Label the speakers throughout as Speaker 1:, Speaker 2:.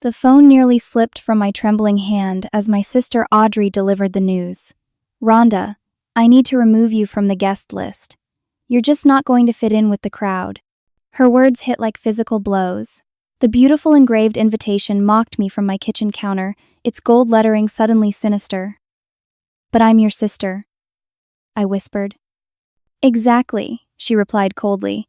Speaker 1: The phone nearly slipped from my trembling hand as my sister Audrey delivered the news. "Rhonda, I need to remove you from the guest list. You're just not going to fit in with the crowd." Her words hit like physical blows. The beautiful engraved invitation mocked me from my kitchen counter, its gold lettering suddenly sinister. "But I'm your sister," I whispered. "Exactly," she replied coldly.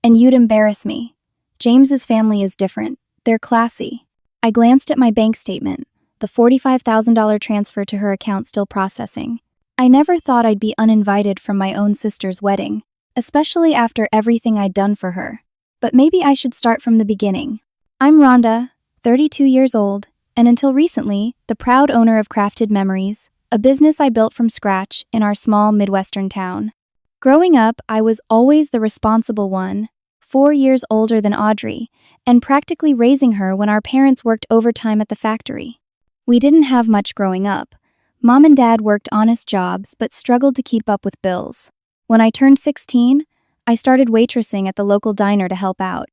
Speaker 1: "And you'd embarrass me. James's family is different. They're classy." I glanced at my bank statement, the $45,000 transfer to her account still processing. I never thought I'd be uninvited from my own sister's wedding, especially after everything I'd done for her. But maybe I should start from the beginning. I'm Rhonda, 32 years old, and until recently, the proud owner of Crafted Memories, a business I built from scratch in our small Midwestern town. Growing up, I was always the responsible one, 4 years older than Audrey, and practically raising her when our parents worked overtime at the factory. We didn't have much growing up. Mom and Dad worked honest jobs but struggled to keep up with bills. When I turned 16, I started waitressing at the local diner to help out.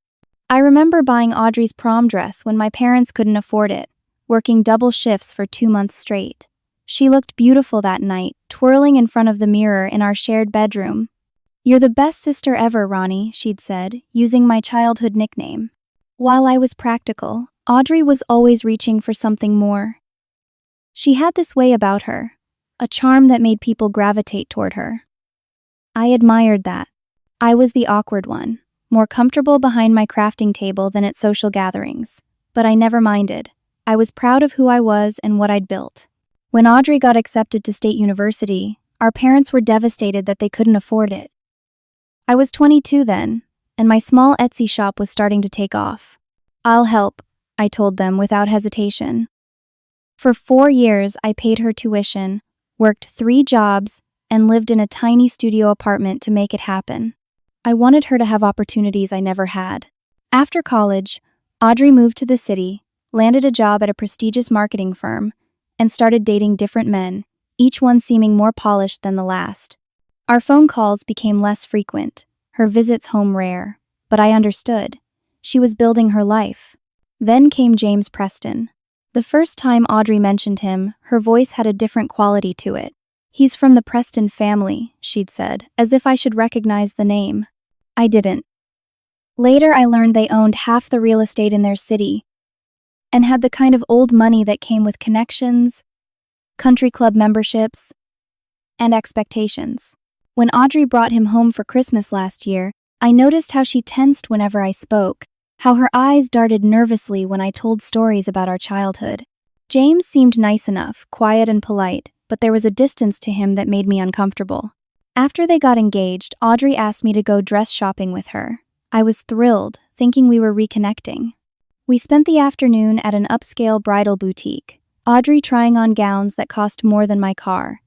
Speaker 1: I remember buying Audrey's prom dress when my parents couldn't afford it, working double shifts for 2 months straight. She looked beautiful that night, twirling in front of the mirror in our shared bedroom. "You're the best sister ever, Ronnie," she'd said, using my childhood nickname. While I was practical, Audrey was always reaching for something more. She had this way about her, a charm that made people gravitate toward her. I admired that. I was the awkward one, more comfortable behind my crafting table than at social gatherings, but I never minded. I was proud of who I was and what I'd built. When Audrey got accepted to State University, our parents were devastated that they couldn't afford it. I was 22 then, and my small Etsy shop was starting to take off. "I'll help," I told them without hesitation. For 4 years, I paid her tuition, worked 3 jobs, and lived in a tiny studio apartment to make it happen. I wanted her to have opportunities I never had. After college, Audrey moved to the city, landed a job at a prestigious marketing firm, and started dating different men, each one seeming more polished than the last. Our phone calls became less frequent, her visits home rare, but I understood. She was building her life. Then came James Preston. The first time Audrey mentioned him, her voice had a different quality to it. "He's from the Preston family," she'd said, as if I should recognize the name. I didn't. Later, I learned they owned half the real estate in their city and had the kind of old money that came with connections, country club memberships, and expectations. When Audrey brought him home for Christmas last year, I noticed how she tensed whenever I spoke, how her eyes darted nervously when I told stories about our childhood. James seemed nice enough, quiet and polite, but there was a distance to him that made me uncomfortable. After they got engaged, Audrey asked me to go dress shopping with her. I was thrilled, thinking we were reconnecting. We spent the afternoon at an upscale bridal boutique, Audrey trying on gowns that cost more than my car.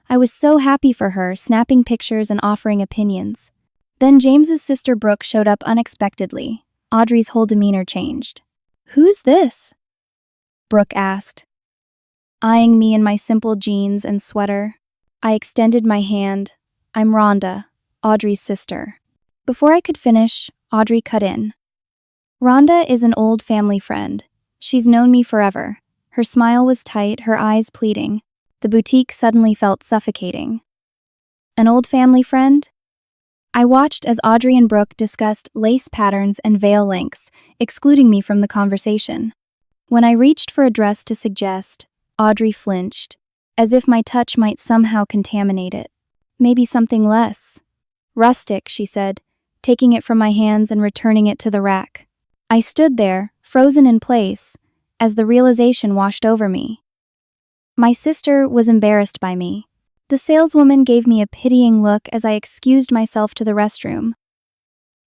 Speaker 1: I was so happy for her, snapping pictures and offering opinions. Then James's sister Brooke showed up unexpectedly. Audrey's whole demeanor changed. "Who's this?" Brooke asked, eyeing me in my simple jeans and sweater. I extended my hand. "I'm Rhonda, Audrey's sister." Before I could finish, Audrey cut in. "Rhonda is an old family friend. She's known me forever." Her smile was tight, her eyes pleading. The boutique suddenly felt suffocating. "An old family friend?" I watched as Audrey and Brooke discussed lace patterns and veil lengths, excluding me from the conversation. When I reached for a dress to suggest, Audrey flinched, as if my touch might somehow contaminate it. "Maybe something less rustic," she said, taking it from my hands and returning it to the rack. I stood there, frozen in place, as the realization washed over me. My sister was embarrassed by me. The saleswoman gave me a pitying look as I excused myself to the restroom,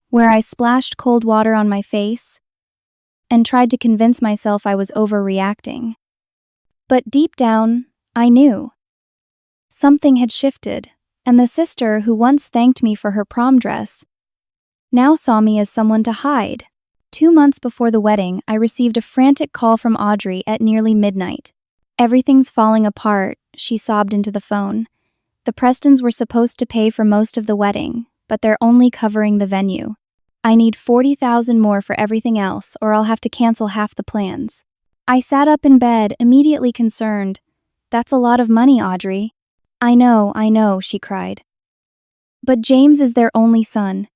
Speaker 1: where I splashed cold water on my face and tried to convince myself I was overreacting. But deep down, I knew. Something had shifted, and the sister who once thanked me for her prom dress now saw me as someone to hide. 2 months before the wedding, I received a frantic call from Audrey at nearly midnight. "Everything's falling apart," she sobbed into the phone. "The Prestons were supposed to pay for most of the wedding, but they're only covering the venue. I need $40,000 more for everything else, or I'll have to cancel half the plans." I sat up in bed, immediately concerned. That's a lot of money, Audrey. I know, she cried. But James is their only son.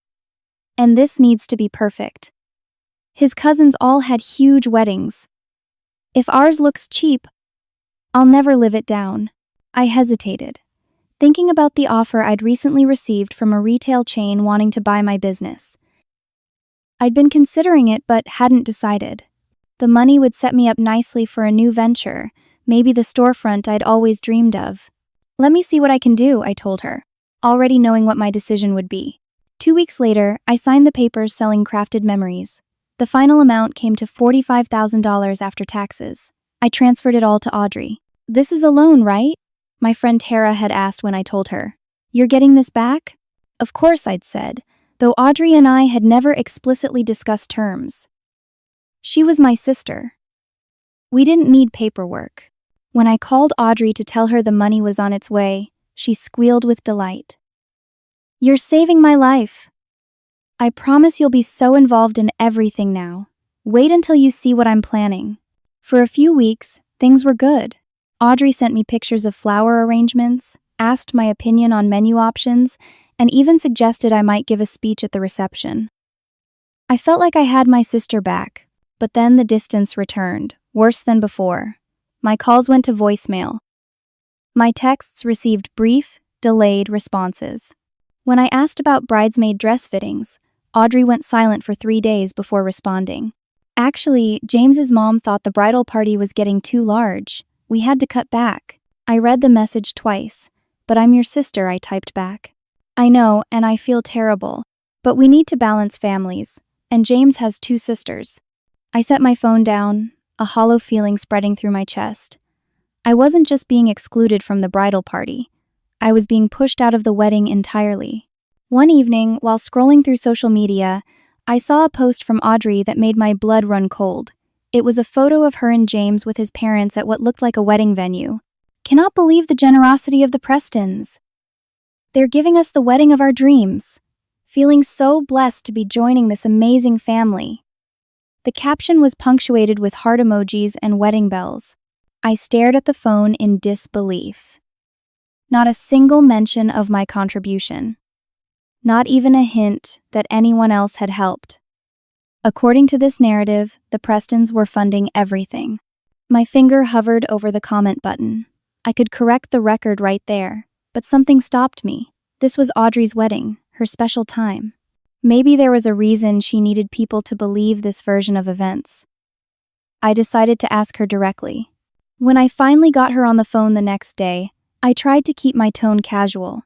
Speaker 1: And this needs to be perfect. His cousins all had huge weddings. If ours looks cheap, I'll never live it down. I hesitated, thinking about the offer I'd recently received from a retail chain wanting to buy my business. I'd been considering it but hadn't decided. The money would set me up nicely for a new venture, maybe the storefront I'd always dreamed of. Let me see what I can do, I told her, already knowing what my decision would be. 2 weeks later, I signed the papers selling crafted memories. The final amount came to $45,000 after taxes. I transferred it all to Audrey. This is a loan, right? My friend Tara had asked when I told her. You're getting this back? Of course, I'd said, though Audrey and I had never explicitly discussed terms. She was my sister. We didn't need paperwork. When I called Audrey to tell her the money was on its way, she squealed with delight. You're saving my life. I promise you'll be so involved in everything now. Wait until you see what I'm planning. For a few weeks, things were good. Audrey sent me pictures of flower arrangements, asked my opinion on menu options, and even suggested I might give a speech at the reception. I felt like I had my sister back, but then the distance returned, worse than before. My calls went to voicemail. My texts received brief, delayed responses. When I asked about bridesmaid dress fittings, Audrey went silent for 3 days before responding. Actually, James's mom thought the bridal party was getting too large. We had to cut back. I read the message twice, but I'm your sister, I typed back. I know, and I feel terrible, but we need to balance families, and James has 2 sisters. I set my phone down, a hollow feeling spreading through my chest. I wasn't just being excluded from the bridal party. I was being pushed out of the wedding entirely. One evening, while scrolling through social media, I saw a post from Audrey that made my blood run cold. It was a photo of her and James with his parents at what looked like a wedding venue. Cannot believe the generosity of the Prestons. They're giving us the wedding of our dreams. Feeling so blessed to be joining this amazing family. The caption was punctuated with heart emojis and wedding bells. I stared at the phone in disbelief. Not a single mention of my contribution. Not even a hint that anyone else had helped. According to this narrative, the Prestons were funding everything. My finger hovered over the comment button. I could correct the record right there, but something stopped me. This was Audrey's wedding, her special time. Maybe there was a reason she needed people to believe this version of events. I decided to ask her directly. When I finally got her on the phone the next day, I tried to keep my tone casual.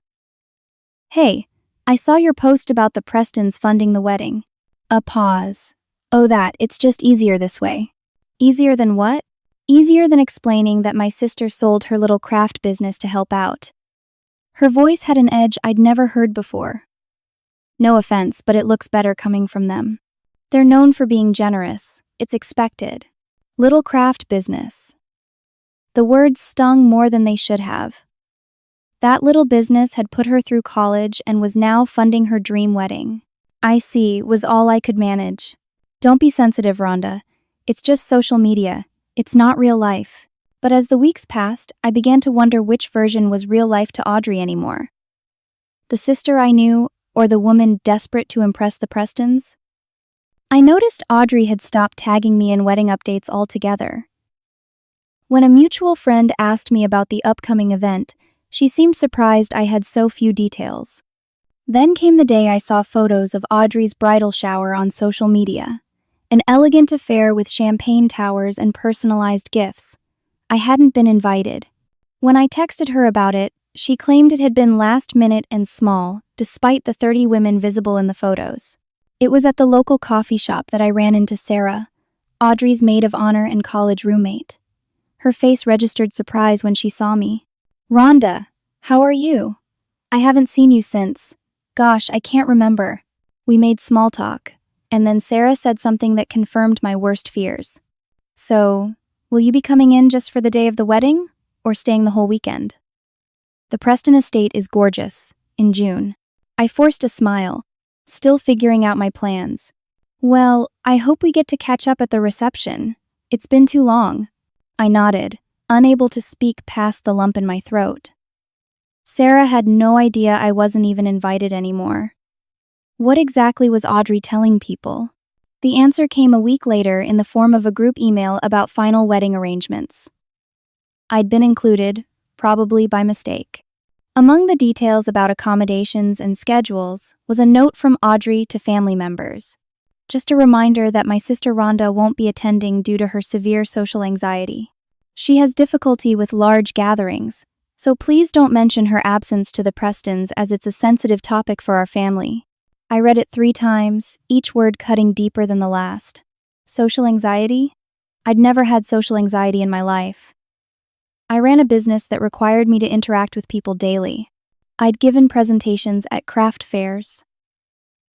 Speaker 1: Hey, I saw your post about the Prestons funding the wedding. A pause. Oh, it's just easier this way. Easier than what? Easier than explaining that my sister sold her little craft business to help out. Her voice had an edge I'd never heard before. No offense, but it looks better coming from them. They're known for being generous. It's expected. Little craft business. The words stung more than they should have. That little business had put her through college and was now funding her dream wedding. I see, was all I could manage. Don't be sensitive, Rhonda. It's just social media. It's not real life. But as the weeks passed, I began to wonder which version was real life to Audrey anymore. The sister I knew, or the woman desperate to impress the Prestons? I noticed Audrey had stopped tagging me in wedding updates altogether. When a mutual friend asked me about the upcoming event, she seemed surprised I had so few details. Then came the day I saw photos of Audrey's bridal shower on social media. An elegant affair with champagne towers and personalized gifts. I hadn't been invited. When I texted her about it, she claimed it had been last minute and small, despite the 30 women visible in the photos. It was at the local coffee shop that I ran into Sarah, Audrey's maid of honor and college roommate. Her face registered surprise when she saw me. Rhonda, how are you? I haven't seen you since. Gosh, I can't remember. We made small talk, and then Sarah said something that confirmed my worst fears. So, will you be coming in just for the day of the wedding, or staying the whole weekend? The Preston estate is gorgeous, in June. I forced a smile, still figuring out my plans. Well, I hope we get to catch up at the reception. It's been too long. I nodded, unable to speak past the lump in my throat. Sarah had no idea I wasn't even invited anymore. What exactly was Audrey telling people? The answer came a week later in the form of a group email about final wedding arrangements. I'd been included, probably by mistake. Among the details about accommodations and schedules was a note from Audrey to family members. Just a reminder that my sister Rhonda won't be attending due to her severe social anxiety. She has difficulty with large gatherings, so please don't mention her absence to the Prestons as it's a sensitive topic for our family. I read it 3 times, each word cutting deeper than the last. Social anxiety? I'd never had social anxiety in my life. I ran a business that required me to interact with people daily. I'd given presentations at craft fairs.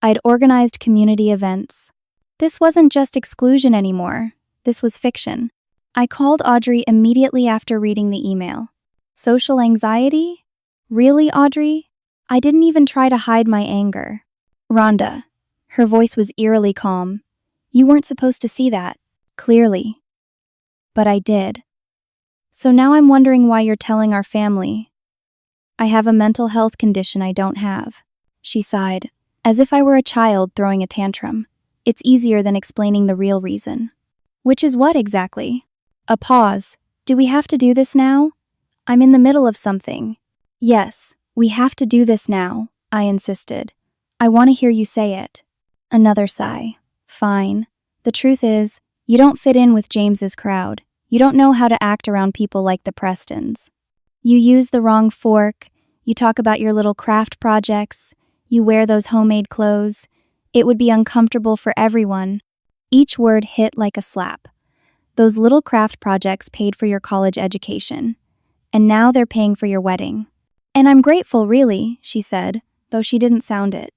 Speaker 1: I'd organized community events. This wasn't just exclusion anymore. This was fiction. I called Audrey immediately after reading the email. Social anxiety? Really, Audrey? I didn't even try to hide my anger. Rhonda. Her voice was eerily calm. You weren't supposed to see that, clearly. But I did. So now I'm wondering why you're telling our family. I have a mental health condition I don't have. She sighed, as if I were a child throwing a tantrum. It's easier than explaining the real reason. Which is what exactly? A pause. Do we have to do this now? I'm in the middle of something. Yes, we have to do this now, I insisted. I want to hear you say it. Another sigh. Fine. The truth is, you don't fit in with James's crowd. You don't know how to act around people like the Prestons. You use the wrong fork. You talk about your little craft projects. You wear those homemade clothes. It would be uncomfortable for everyone. Each word hit like a slap. Those little craft projects paid for your college education. And now they're paying for your wedding. And I'm grateful, really, she said, though she didn't sound it.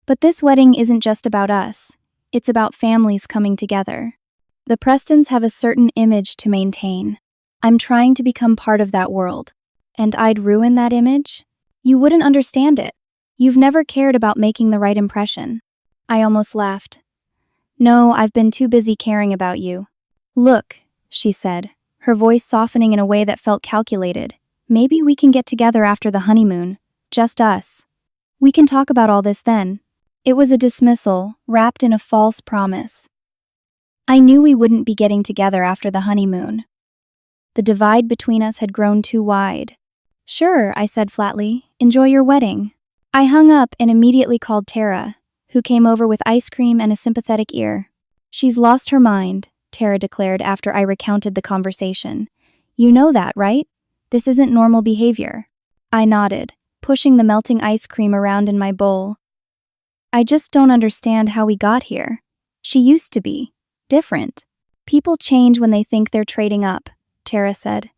Speaker 1: But this wedding isn't just about us. It's about families coming together. The Prestons have a certain image to maintain. I'm trying to become part of that world. And I'd ruin that image? You wouldn't understand it. You've never cared about making the right impression. I almost laughed. No, I've been too busy caring about you. Look, she said, her voice softening in a way that felt calculated. Maybe we can get together after the honeymoon. Just us. We can talk about all this then. It was a dismissal, wrapped in a false promise. I knew we wouldn't be getting together after the honeymoon. The divide between us had grown too wide. Sure, I said flatly. Enjoy your wedding. I hung up and immediately called Tara, who came over with ice cream and a sympathetic ear. She's lost her mind, Tara declared after I recounted the conversation. You know that, right? This isn't normal behavior. I nodded, pushing the melting ice cream around in my bowl. I just don't understand how we got here. She used to be different. People change when they think they're trading up, Tara said.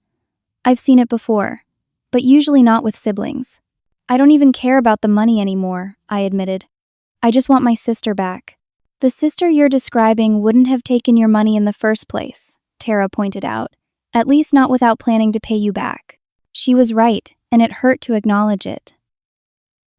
Speaker 1: I've seen it before, but usually not with siblings. I don't even care about the money anymore, I admitted. I just want my sister back. The sister you're describing wouldn't have taken your money in the first place, Tara pointed out, at least not without planning to pay you back. She was right, and it hurt to acknowledge it.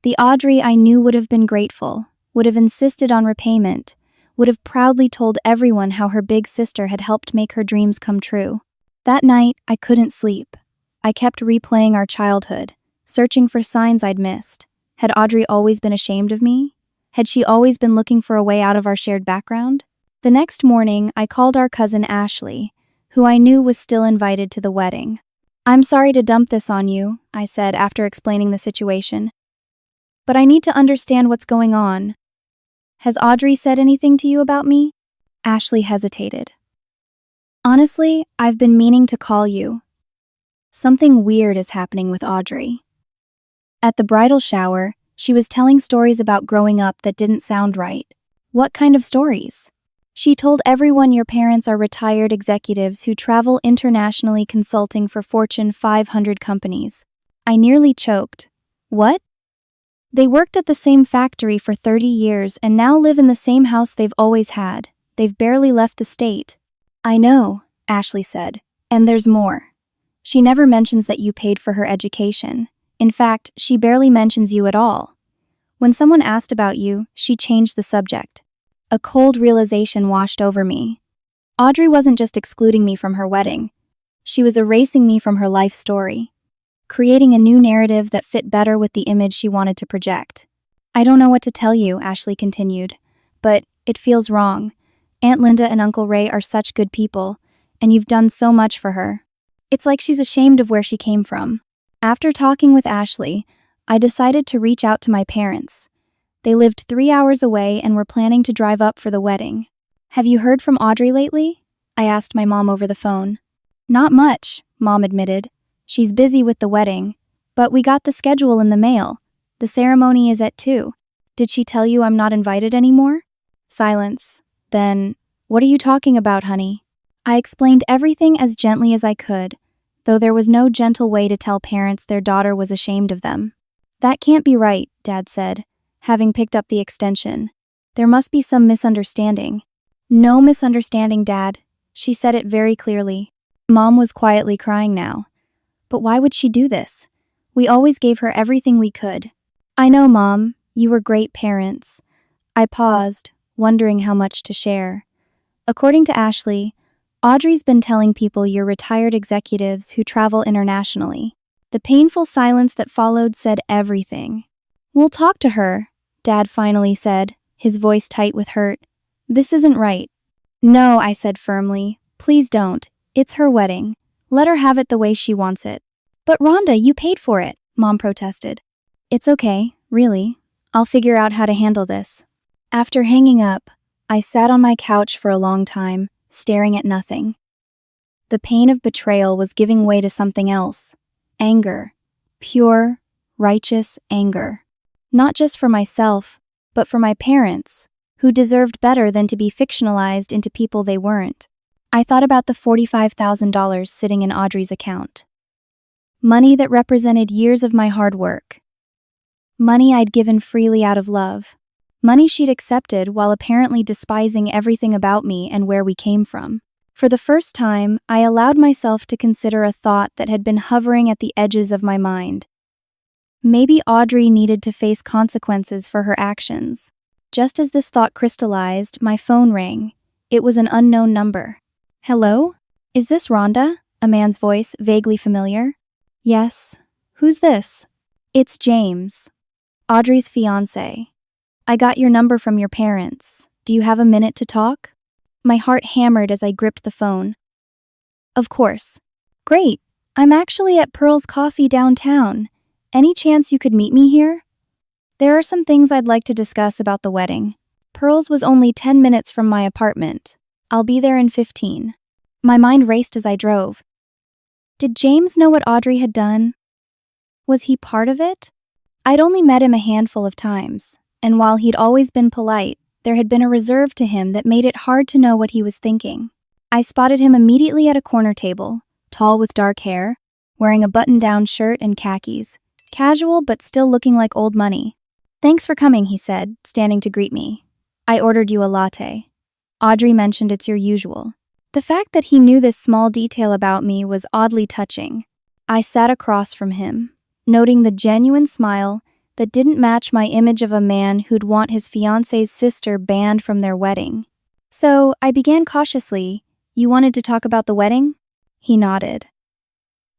Speaker 1: The Audrey I knew would have been grateful, would have insisted on repayment, would have proudly told everyone how her big sister had helped make her dreams come true. That night, I couldn't sleep. I kept replaying our childhood, searching for signs I'd missed. Had Audrey always been ashamed of me? Had she always been looking for a way out of our shared background? The next morning, I called our cousin Ashley, who I knew was still invited to the wedding. I'm sorry to dump this on you, I said after explaining the situation. But I need to understand what's going on. Has Audrey said anything to you about me? Ashley hesitated. Honestly, I've been meaning to call you. Something weird is happening with Audrey. At the bridal shower, she was telling stories about growing up that didn't sound right. What kind of stories? She told everyone your parents are retired executives who travel internationally consulting for Fortune 500 companies. I nearly choked. What? They worked at the same factory for 30 years and now live in the same house they've always had. They've barely left the state. I know, Ashley said, and there's more. She never mentions that you paid for her education. In fact, she barely mentions you at all. When someone asked about you, she changed the subject. A cold realization washed over me. Audrey wasn't just excluding me from her wedding. She was erasing me from her life story, creating a new narrative that fit better with the image she wanted to project. I don't know what to tell you, Ashley continued, but it feels wrong. Aunt Linda and Uncle Ray are such good people, and you've done so much for her. It's like she's ashamed of where she came from. After talking with Ashley, I decided to reach out to my parents. They lived 3 hours away and were planning to drive up for the wedding. Have you heard from Audrey lately? I asked my mom over the phone. Not much, Mom admitted. She's busy with the wedding, but we got the schedule in the mail. The ceremony is at 2. Did she tell you I'm not invited anymore? Silence. Then, what are you talking about, honey? I explained everything as gently as I could, though there was no gentle way to tell parents their daughter was ashamed of them. That can't be right, Dad said, having picked up the extension. There must be some misunderstanding. No misunderstanding, Dad. She said it very clearly. Mom was quietly crying now. But why would she do this? We always gave her everything we could. I know, Mom, you were great parents. I paused, wondering how much to share. According to Ashley, Audrey's been telling people you're retired executives who travel internationally. The painful silence that followed said everything. We'll talk to her, Dad finally said, his voice tight with hurt. This isn't right. No, I said firmly. Please don't. It's her wedding. Let her have it the way she wants it. But Rhonda, you paid for it, Mom protested. It's okay, really. I'll figure out how to handle this. After hanging up, I sat on my couch for a long time, staring at nothing. The pain of betrayal was giving way to something else. Anger. Pure, righteous anger. Not just for myself, but for my parents, who deserved better than to be fictionalized into people they weren't. I thought about the $45,000 sitting in Audrey's account. Money that represented years of my hard work. Money I'd given freely out of love. Money she'd accepted while apparently despising everything about me and where we came from. For the first time, I allowed myself to consider a thought that had been hovering at the edges of my mind. Maybe Audrey needed to face consequences for her actions. Just as this thought crystallized, my phone rang. It was an unknown number. Hello? Is this Rhonda? A man's voice, vaguely familiar. Yes. Who's this? It's James, Audrey's fiancé. I got your number from your parents. Do you have a minute to talk? My heart hammered as I gripped the phone. Of course. Great. I'm actually at Pearl's Coffee downtown. Any chance you could meet me here? There are some things I'd like to discuss about the wedding. Pearl's was only 10 minutes from my apartment. I'll be there in 15. My mind raced as I drove. Did James know what Audrey had done? Was he part of it? I'd only met him a handful of times, and while he'd always been polite, there had been a reserve to him that made it hard to know what he was thinking. I spotted him immediately at a corner table, tall with dark hair, wearing a button-down shirt and khakis, casual but still looking like old money. Thanks for coming, he said, standing to greet me. I ordered you a latte. Audrey mentioned it's your usual. The fact that he knew this small detail about me was oddly touching. I sat across from him, noting the genuine smile that didn't match my image of a man who'd want his fiancée's sister banned from their wedding. So I began cautiously. You wanted to talk about the wedding? He nodded.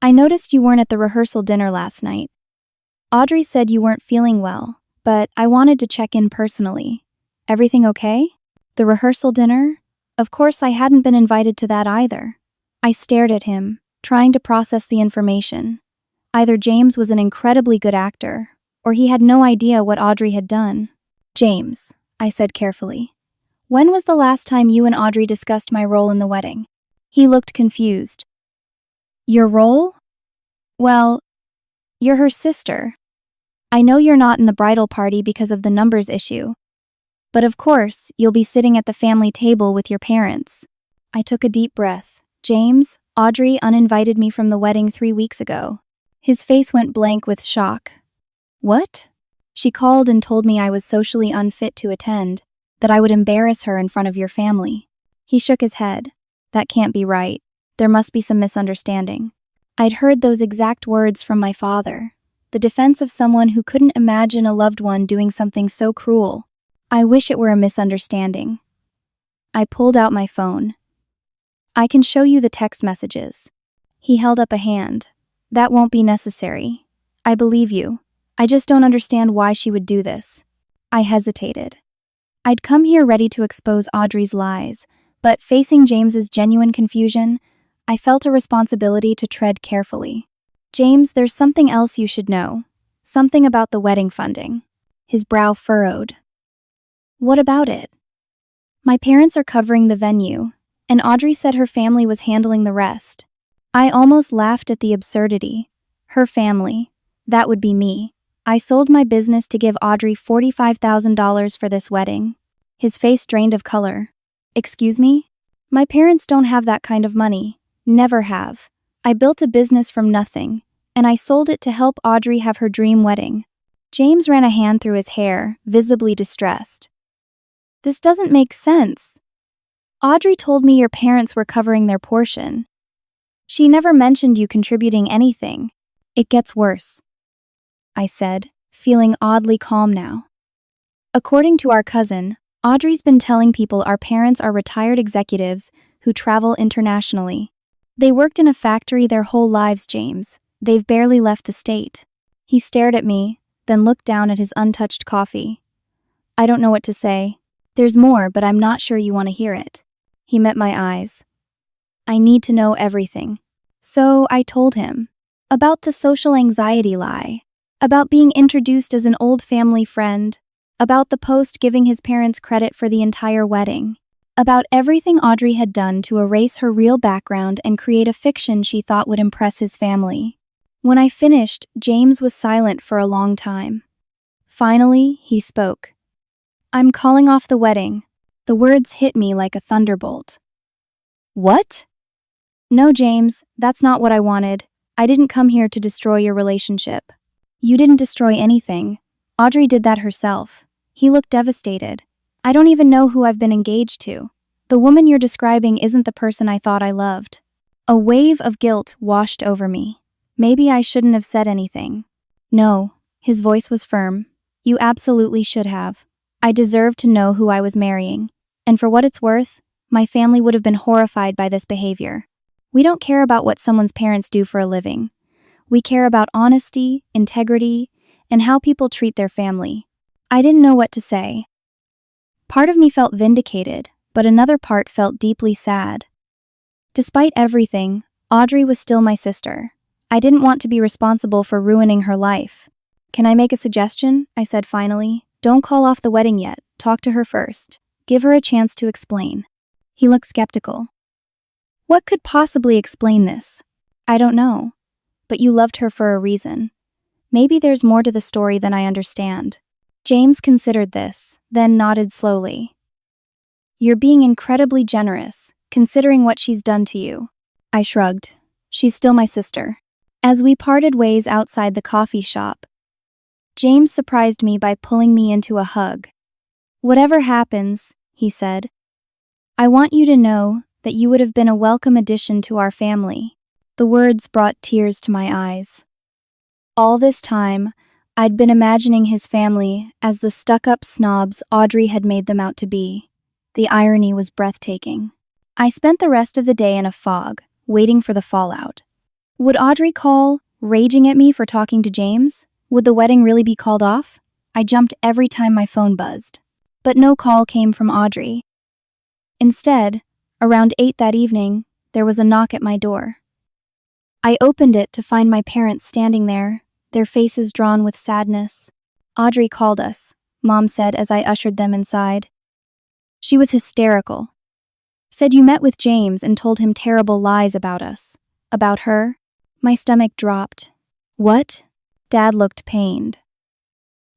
Speaker 1: I noticed you weren't at the rehearsal dinner last night. Audrey said you weren't feeling well, but I wanted to check in personally. Everything okay? The rehearsal dinner? Of course, I hadn't been invited to that either. I stared at him, trying to process the information. Either James was an incredibly good actor, or he had no idea what Audrey had done. James, I said carefully. When was the last time you and Audrey discussed my role in the wedding? He looked confused. Your role? Well, you're her sister. I know you're not in the bridal party because of the numbers issue. But of course, you'll be sitting at the family table with your parents. I took a deep breath. James, Audrey uninvited me from the wedding 3 weeks ago. His face went blank with shock. What? She called and told me I was socially unfit to attend, that I would embarrass her in front of your family. He shook his head. That can't be right. There must be some misunderstanding. I'd heard those exact words from my father, the defense of someone who couldn't imagine a loved one doing something so cruel. I wish it were a misunderstanding. I pulled out my phone. I can show you the text messages. He held up a hand. That won't be necessary. I believe you. I just don't understand why she would do this. I hesitated. I'd come here ready to expose Audrey's lies, but facing James's genuine confusion, I felt a responsibility to tread carefully. James, there's something else you should know. Something about the wedding funding. His brow furrowed. What about it? My parents are covering the venue, and Audrey said her family was handling the rest. I almost laughed at the absurdity. Her family. That would be me. I sold my business to give Audrey $45,000 for this wedding. His face drained of color. Excuse me? My parents don't have that kind of money. Never have. I built a business from nothing, and I sold it to help Audrey have her dream wedding. James ran a hand through his hair, visibly distressed. This doesn't make sense. Audrey told me your parents were covering their portion. She never mentioned you contributing anything. It gets worse, I said, feeling oddly calm now. According to our cousin, Audrey's been telling people our parents are retired executives who travel internationally. They worked in a factory their whole lives, James. They've barely left the state. He stared at me, then looked down at his untouched coffee. I don't know what to say. There's more, but I'm not sure you want to hear it. He met my eyes. I need to know everything. So I told him. About the social anxiety lie. About being introduced as an old family friend. About the post giving his parents credit for the entire wedding. About everything Audrey had done to erase her real background and create a fiction she thought would impress his family. When I finished, James was silent for a long time. Finally, he spoke. I'm calling off the wedding. The words hit me like a thunderbolt. What? No, James, that's not what I wanted. I didn't come here to destroy your relationship. You didn't destroy anything. Audrey did that herself. He looked devastated. I don't even know who I've been engaged to. The woman you're describing isn't the person I thought I loved. A wave of guilt washed over me. Maybe I shouldn't have said anything. No, his voice was firm. You absolutely should have. I deserved to know who I was marrying. And for what it's worth, my family would have been horrified by this behavior. We don't care about what someone's parents do for a living. We care about honesty, integrity, and how people treat their family. I didn't know what to say. Part of me felt vindicated, but another part felt deeply sad. Despite everything, Audrey was still my sister. I didn't want to be responsible for ruining her life. Can I make a suggestion? I said finally. Don't call off the wedding yet. Talk to her first. Give her a chance to explain. He looked skeptical. What could possibly explain this? I don't know. But you loved her for a reason. Maybe there's more to the story than I understand. James considered this, then nodded slowly. You're being incredibly generous, considering what she's done to you. I shrugged. She's still my sister. As we parted ways outside the coffee shop, James surprised me by pulling me into a hug. Whatever happens, he said, I want you to know that you would have been a welcome addition to our family. The words brought tears to my eyes. All this time, I'd been imagining his family as the stuck-up snobs Audrey had made them out to be. The irony was breathtaking. I spent the rest of the day in a fog, waiting for the fallout. Would Audrey call, raging at me for talking to James? Would the wedding really be called off? I jumped every time my phone buzzed. But no call came from Audrey. Instead, around 8 that evening, there was a knock at my door. I opened it to find my parents standing there, their faces drawn with sadness. Audrey called us, Mom said as I ushered them inside. She was hysterical. Said you met with James and told him terrible lies about us. About her? My stomach dropped. What? Dad looked pained.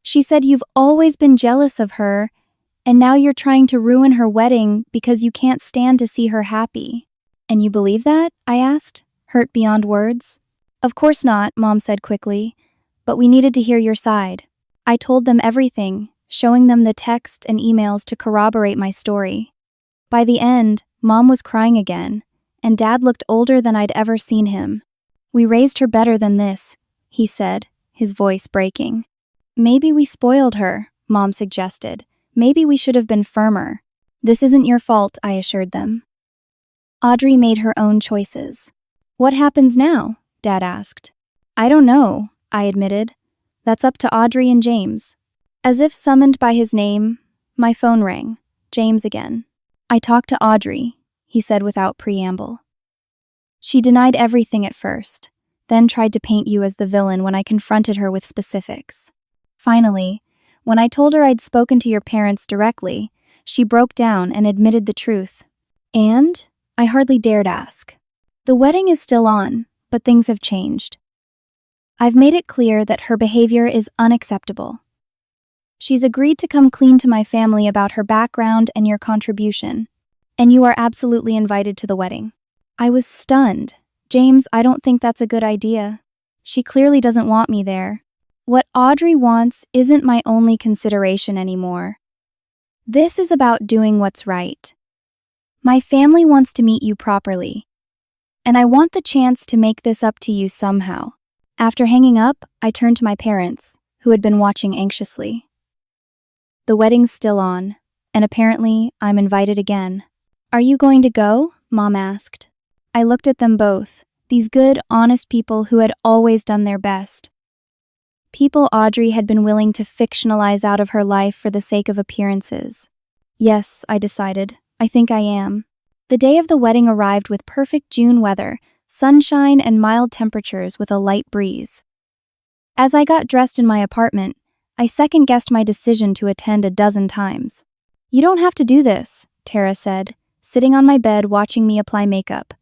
Speaker 1: She said you've always been jealous of her, and now you're trying to ruin her wedding because you can't stand to see her happy. And you believe that? I asked, hurt beyond words. Of course not, Mom said quickly, but we needed to hear your side. I told them everything, showing them the text and emails to corroborate my story. By the end, Mom was crying again, and Dad looked older than I'd ever seen him. We raised her better than this, he said, his voice breaking. Maybe we spoiled her, Mom suggested. Maybe we should have been firmer. This isn't your fault, I assured them. Audrey made her own choices. What happens now? Dad asked. I don't know, I admitted. That's up to Audrey and James. As if summoned by his name, my phone rang. James again. I talked to Audrey, he said without preamble. She denied everything at first, then tried to paint you as the villain when I confronted her with specifics. Finally, when I told her I'd spoken to your parents directly, she broke down and admitted the truth. And? I hardly dared ask. The wedding is still on, but things have changed. I've made it clear that her behavior is unacceptable. She's agreed to come clean to my family about her background and your contribution, and you are absolutely invited to the wedding. I was stunned. James, I don't think that's a good idea. She clearly doesn't want me there. What Audrey wants isn't my only consideration anymore. This is about doing what's right. My family wants to meet you properly, and I want the chance to make this up to you somehow. After hanging up, I turned to my parents, who had been watching anxiously. The wedding's still on, and apparently I'm invited again. Are you going to go? Mom asked. I looked at them both, these good, honest people who had always done their best. People Audrey had been willing to fictionalize out of her life for the sake of appearances. Yes, I decided. I think I am. The day of the wedding arrived with perfect June weather, sunshine and mild temperatures with a light breeze. As I got dressed in my apartment, I second-guessed my decision to attend a dozen times. You don't have to do this, Tara said, sitting on my bed watching me apply makeup.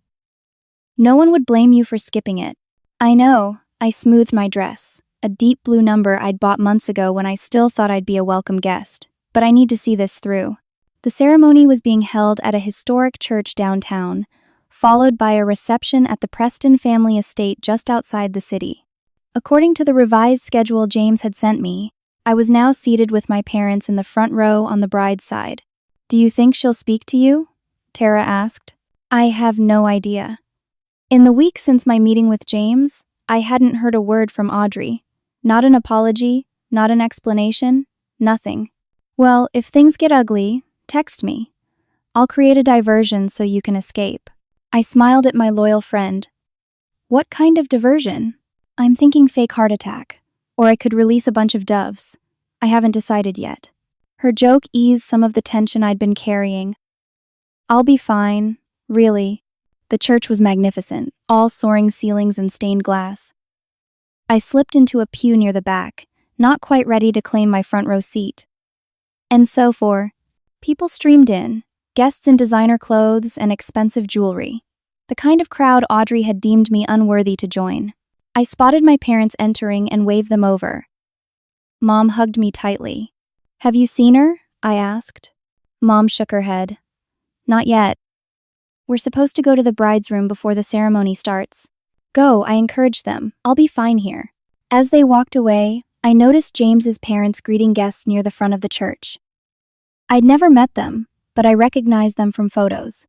Speaker 1: No one would blame you for skipping it. I know, I smoothed my dress, a deep blue number I'd bought months ago when I still thought I'd be a welcome guest, but I need to see this through. The ceremony was being held at a historic church downtown, followed by a reception at the Preston family estate just outside the city. According to the revised schedule James had sent me, I was now seated with my parents in the front row on the bride's side. Do you think she'll speak to you? Tara asked. I have no idea. In the week since my meeting with James, I hadn't heard a word from Audrey. Not an apology, not an explanation, nothing. Well, if things get ugly, text me. I'll create a diversion so you can escape. I smiled at my loyal friend. What kind of diversion? I'm thinking fake heart attack, or I could release a bunch of doves. I haven't decided yet. Her joke eased some of the tension I'd been carrying. I'll be fine, really. The church was magnificent, all soaring ceilings and stained glass. I slipped into a pew near the back, not quite ready to claim my front row seat. And so people streamed in, guests in designer clothes and expensive jewelry, the kind of crowd Audrey had deemed me unworthy to join. I spotted my parents entering and waved them over. Mom hugged me tightly. Have you seen her? I asked. Mom shook her head. Not yet. We're supposed to go to the bride's room before the ceremony starts. Go, I encouraged them. I'll be fine here. As they walked away, I noticed James's parents greeting guests near the front of the church. I'd never met them, but I recognized them from photos.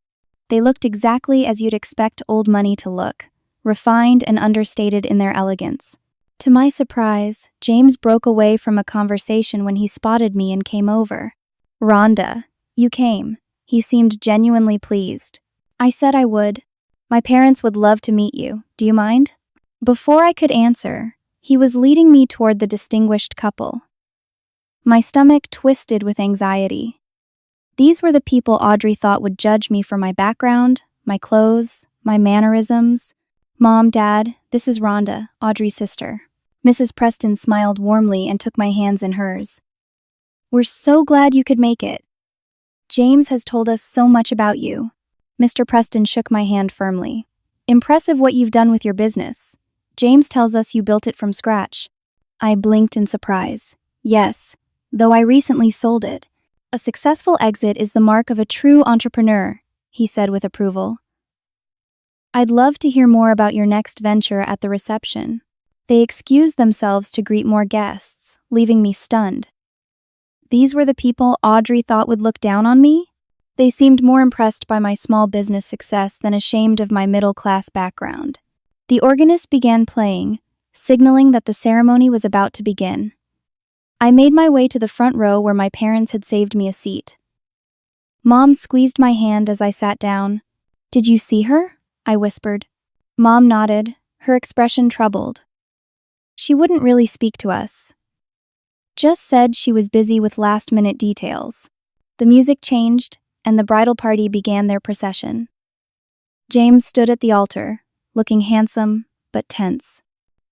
Speaker 1: They looked exactly as you'd expect old money to look, refined and understated in their elegance. To my surprise, James broke away from a conversation when he spotted me and came over. Rhonda, you came. He seemed genuinely pleased. I said I would. My parents would love to meet you. Do you mind? Before I could answer, he was leading me toward the distinguished couple. My stomach twisted with anxiety. These were the people Audrey thought would judge me for my background, my clothes, my mannerisms. Mom, Dad, this is Rhonda, Audrey's sister. Mrs. Preston smiled warmly and took my hands in hers. We're so glad you could make it. James has told us so much about you. Mr. Preston shook my hand firmly. Impressive what you've done with your business. James tells us you built it from scratch. I blinked in surprise. Yes, though I recently sold it. A successful exit is the mark of a true entrepreneur, he said with approval. I'd love to hear more about your next venture at the reception. They excused themselves to greet more guests, leaving me stunned. These were the people Audrey thought would look down on me? They seemed more impressed by my small business success than ashamed of my middle-class background. The organist began playing, signaling that the ceremony was about to begin. I made my way to the front row where my parents had saved me a seat. Mom squeezed my hand as I sat down. Did you see her? I whispered. Mom nodded, her expression troubled. She wouldn't really speak to us. Just said she was busy with last-minute details. The music changed, and the bridal party began their procession. James stood at the altar, looking handsome but tense.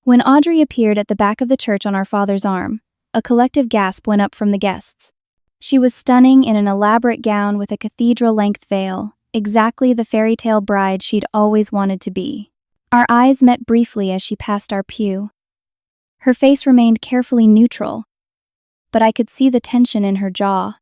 Speaker 1: When Audrey appeared at the back of the church on our father's arm, a collective gasp went up from the guests. She was stunning in an elaborate gown with a cathedral-length veil, exactly the fairy tale bride she'd always wanted to be. Our eyes met briefly as she passed our pew. Her face remained carefully neutral, but I could see the tension in her jaw,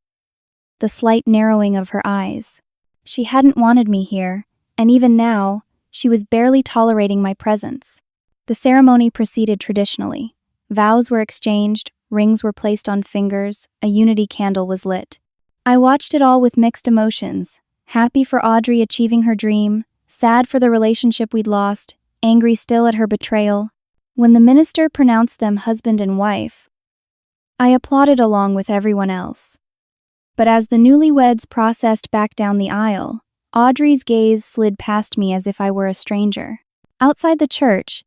Speaker 1: the slight narrowing of her eyes. She hadn't wanted me here, and even now, she was barely tolerating my presence. The ceremony proceeded traditionally. Vows were exchanged, rings were placed on fingers, a unity candle was lit. I watched it all with mixed emotions, happy for Audrey achieving her dream, sad for the relationship we'd lost, angry still at her betrayal. When the minister pronounced them husband and wife, I applauded along with everyone else. But as the newlyweds processed back down the aisle, Audrey's gaze slid past me as if I were a stranger. Outside the church,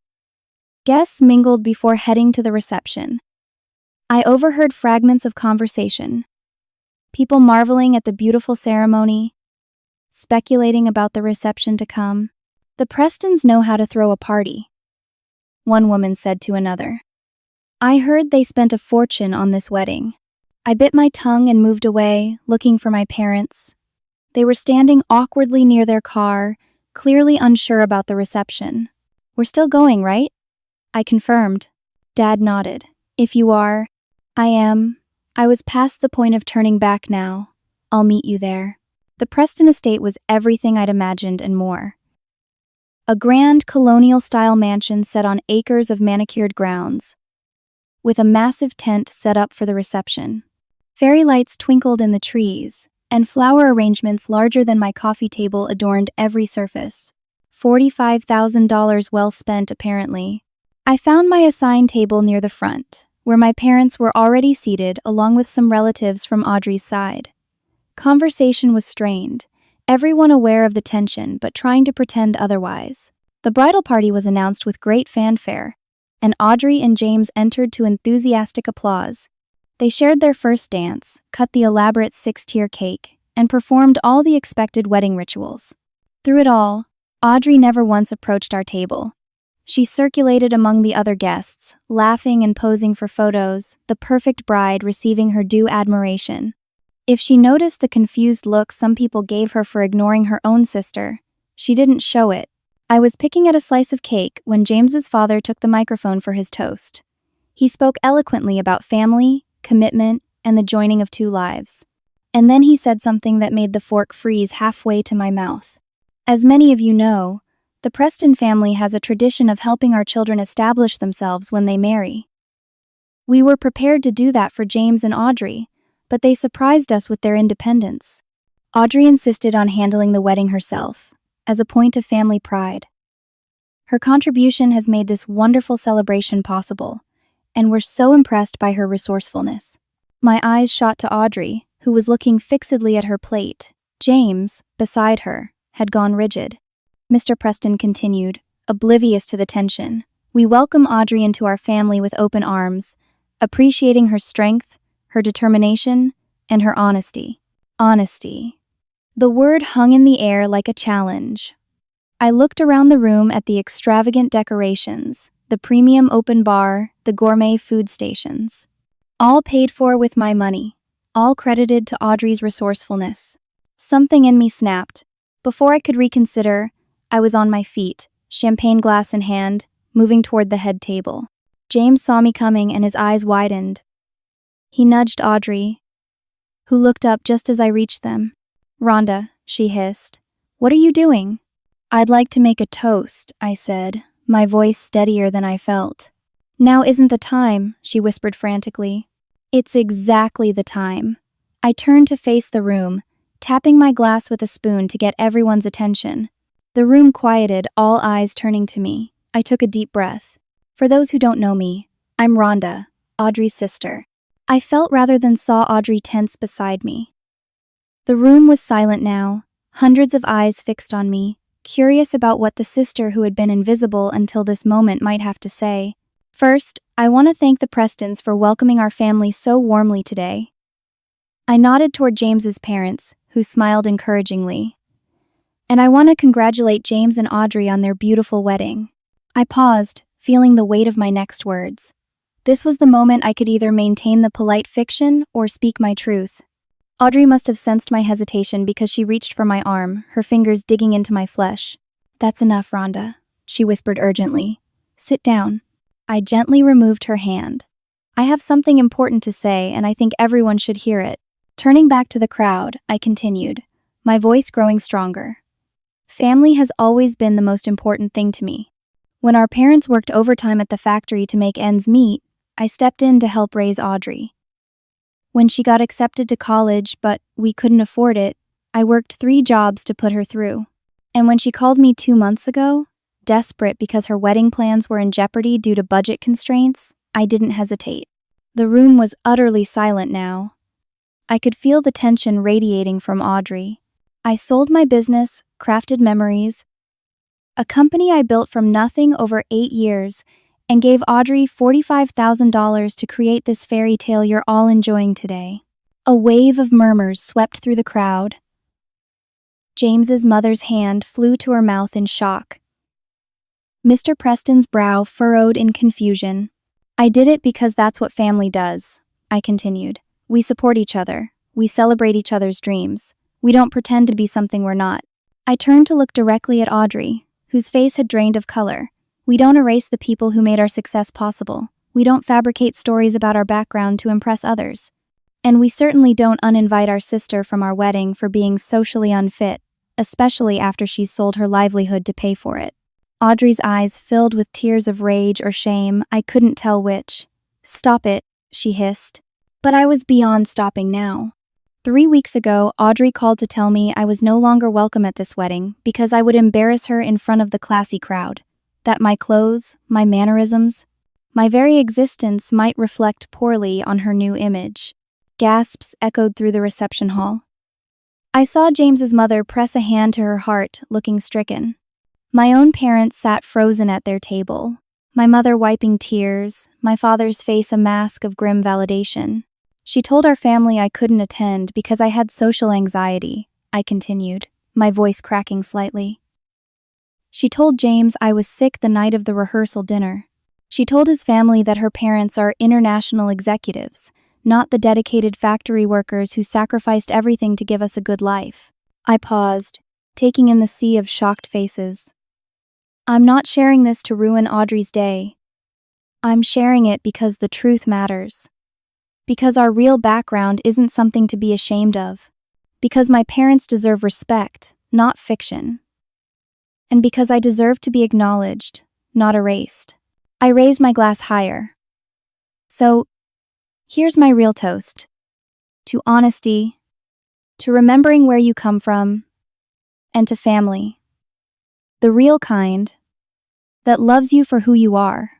Speaker 1: guests mingled before heading to the reception. I overheard fragments of conversation. People marveling at the beautiful ceremony, speculating about the reception to come. The Prestons know how to throw a party, one woman said to another. I heard they spent a fortune on this wedding. I bit my tongue and moved away, looking for my parents. They were standing awkwardly near their car, clearly unsure about the reception. We're still going, right? I confirmed. Dad nodded. If you are, I am. I was past the point of turning back now. I'll meet you there. The Preston estate was everything I'd imagined and more. A grand colonial-style mansion set on acres of manicured grounds, with a massive tent set up for the reception. Fairy lights twinkled in the trees, and flower arrangements larger than my coffee table adorned every surface. $45,000 well spent, apparently. I found my assigned table near the front, where my parents were already seated along with some relatives from Audrey's side. Conversation was strained, everyone aware of the tension but trying to pretend otherwise. The bridal party was announced with great fanfare, and Audrey and James entered to enthusiastic applause. They shared their first dance, cut the elaborate 6-tier cake, and performed all the expected wedding rituals. Through it all, Audrey never once approached our table. She circulated among the other guests, laughing and posing for photos, the perfect bride receiving her due admiration. If she noticed the confused look some people gave her for ignoring her own sister, she didn't show it. I was picking at a slice of cake when James's father took the microphone for his toast. He spoke eloquently about family, commitment, and the joining of two lives. And then he said something that made the fork freeze halfway to my mouth. As many of you know, the Preston family has a tradition of helping our children establish themselves when they marry. We were prepared to do that for James and Audrey, but they surprised us with their independence. Audrey insisted on handling the wedding herself, as a point of family pride. Her contribution has made this wonderful celebration possible, and we're so impressed by her resourcefulness. My eyes shot to Audrey, who was looking fixedly at her plate. James, beside her, had gone rigid. Mr. Preston continued, oblivious to the tension. We welcome Audrey into our family with open arms, appreciating her strength, her determination, and her honesty. Honesty. The word hung in the air like a challenge. I looked around the room at the extravagant decorations, the premium open bar, the gourmet food stations. All paid for with my money, all credited to Audrey's resourcefulness. Something in me snapped. Before I could reconsider, I was on my feet, champagne glass in hand, moving toward the head table. James saw me coming and his eyes widened. He nudged Audrey, who looked up just as I reached them. Rhonda, she hissed. What are you doing? I'd like to make a toast, I said, my voice steadier than I felt. Now isn't the time, she whispered frantically. It's exactly the time. I turned to face the room, tapping my glass with a spoon to get everyone's attention. The room quieted, all eyes turning to me. I took a deep breath. For those who don't know me, I'm Rhonda, Audrey's sister. I felt rather than saw Audrey tense beside me. The room was silent now, hundreds of eyes fixed on me, curious about what the sister who had been invisible until this moment might have to say. First, I want to thank the Prestons for welcoming our family so warmly today. I nodded toward James's parents, who smiled encouragingly. And I want to congratulate James and Audrey on their beautiful wedding. I paused, feeling the weight of my next words. This was the moment I could either maintain the polite fiction or speak my truth. Audrey must have sensed my hesitation because she reached for my arm, her fingers digging into my flesh. "That's enough, Rhonda," she whispered urgently. "Sit down." I gently removed her hand. "I have something important to say, and I think everyone should hear it." Turning back to the crowd, I continued, my voice growing stronger. Family has always been the most important thing to me. When our parents worked overtime at the factory to make ends meet, I stepped in to help raise Audrey. When she got accepted to college, but we couldn't afford it, I worked 3 jobs to put her through. And when she called me 2 months ago, desperate because her wedding plans were in jeopardy due to budget constraints, I didn't hesitate. The room was utterly silent now. I could feel the tension radiating from Audrey. I sold my business, Crafted Memories, a company I built from nothing over 8 years, and gave Audrey $45,000 to create this fairy tale you're all enjoying today. A wave of murmurs swept through the crowd. James's mother's hand flew to her mouth in shock. Mr. Preston's brow furrowed in confusion. "I did it because that's what family does," I continued. "We support each other. We celebrate each other's dreams. We don't pretend to be something we're not." I turned to look directly at Audrey, whose face had drained of color. "We don't erase the people who made our success possible. We don't fabricate stories about our background to impress others. And we certainly don't uninvite our sister from our wedding for being socially unfit, especially after she's sold her livelihood to pay for it." Audrey's eyes filled with tears of rage or shame, I couldn't tell which. "Stop it," she hissed. But I was beyond stopping now. 3 weeks ago, Audrey called to tell me I was no longer welcome at this wedding because I would embarrass her in front of the classy crowd. That my clothes, my mannerisms, my very existence might reflect poorly on her new image. Gasps echoed through the reception hall. I saw James's mother press a hand to her heart, looking stricken. My own parents sat frozen at their table, my mother wiping tears, my father's face a mask of grim validation. "She told our family I couldn't attend because I had social anxiety," I continued, my voice cracking slightly. "She told James I was sick the night of the rehearsal dinner. She told his family that her parents are international executives, not the dedicated factory workers who sacrificed everything to give us a good life." I paused, taking in the sea of shocked faces. I'm not sharing this to ruin Audrey's day. I'm sharing it because the truth matters. Because our real background isn't something to be ashamed of. Because my parents deserve respect, not fiction. And because I deserve to be acknowledged, not erased. I raised my glass higher. So, here's my real toast. To honesty, to remembering where you come from, and to family. The real kind, that loves you for who you are,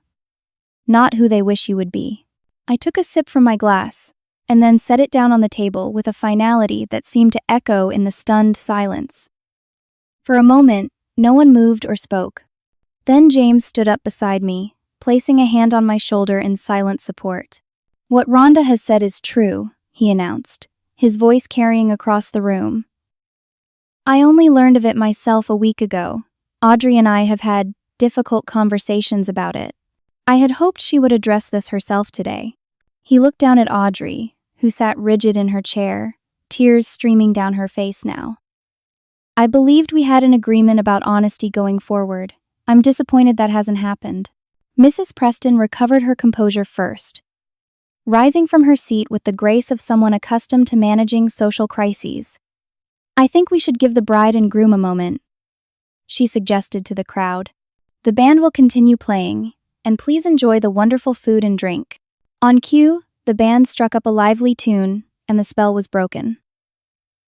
Speaker 1: not who they wish you would be. I took a sip from my glass, and then set it down on the table with a finality that seemed to echo in the stunned silence. For a moment, no one moved or spoke. Then James stood up beside me, placing a hand on my shoulder in silent support. "What Rhonda has said is true," he announced, his voice carrying across the room. "I only learned of it myself a week ago. Audrey and I have had difficult conversations about it. I had hoped she would address this herself today." He looked down at Audrey, who sat rigid in her chair, tears streaming down her face now. "I believed we had an agreement about honesty going forward. I'm disappointed that hasn't happened." Mrs. Preston recovered her composure first, rising from her seat with the grace of someone accustomed to managing social crises. "I think we should give the bride and groom a moment," she suggested to the crowd. "The band will continue playing, and please enjoy the wonderful food and drink." On cue, the band struck up a lively tune, and the spell was broken.